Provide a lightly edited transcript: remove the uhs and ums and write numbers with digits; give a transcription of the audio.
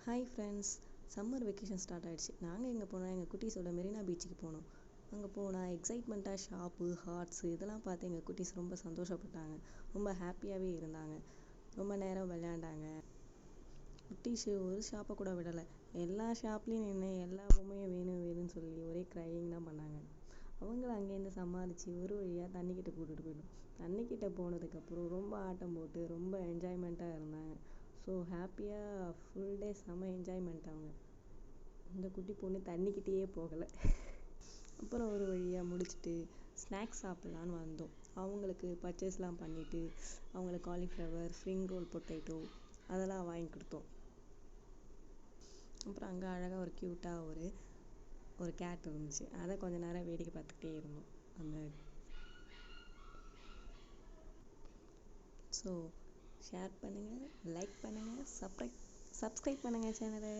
Hi friends, summer vacation start ஆகிடுச்சு. நாங்கள் எங்கே போனோம், எங்கள் குட்டீஸோட மெரினா பீச்சுக்கு போனோம். அங்கே போனால் எக்ஸைட்மெண்ட்டாக ஷாப்பு, ஹார்ட்ஸு இதெல்லாம் பார்த்து எங்கள் குட்டீஸ் ரொம்ப சந்தோஷப்பட்டாங்க. ரொம்ப ஹாப்பியாகவே இருந்தாங்க. ரொம்ப நேரம் விளையாண்டாங்க. குட்டீஸு ஒரு ஷாப்பை கூட விடலை. எல்லா ஷாப்லேயும் நின்று எல்லா பொம்மையும் வேணும் வேணும்னு சொல்லி ஒரே க்ரையிங் தான் பண்ணாங்க. அவங்கள அங்கேருந்து சமாளித்து ஒரு வழியாக தண்ணிக்கிட்ட கூட்டிகிட்டு போயிட்டோம். தண்ணிக்கிட்ட போனதுக்கப்புறம் ரொம்ப ஆட்டம் போட்டு ரொம்ப என்ஜாய்மெண்ட்டாக இருந்தாங்க. ஸோ ஹாப்பியாக ஃபுல் டே செம்ம என்ஜாய்மெண்ட் அவங்க. இந்த குட்டி பொண்ணு தண்ணிக்கிட்டேயே போகலை. அப்புறம் ஒரு வழியாக முடிச்சுட்டு ஸ்நாக்ஸ் சாப்பிட்லான்னு வந்தோம். அவங்களுக்கு பர்ச்சேஸ்லாம் பண்ணிவிட்டு அவங்களுக்கு காலிஃப்ளவர், ஸ்ப்ரிங் ரோல், பொட்டேட்டோ அதெல்லாம் வாங்கி கொடுத்தோம். அப்புறம் அங்கே அழகாக ஒரு க்யூட்டாக ஒரு கேட் இருந்துச்சு. அதை கொஞ்ச நேரம் வேடிக்கை பார்த்துக்கிட்டே இருந்தோம். ஸோ ஷேர் பண்ணுங்கள், லைக் பண்ணுங்கள், சப்ஸ்கிரைப் பண்ணுங்கள் சேனலை.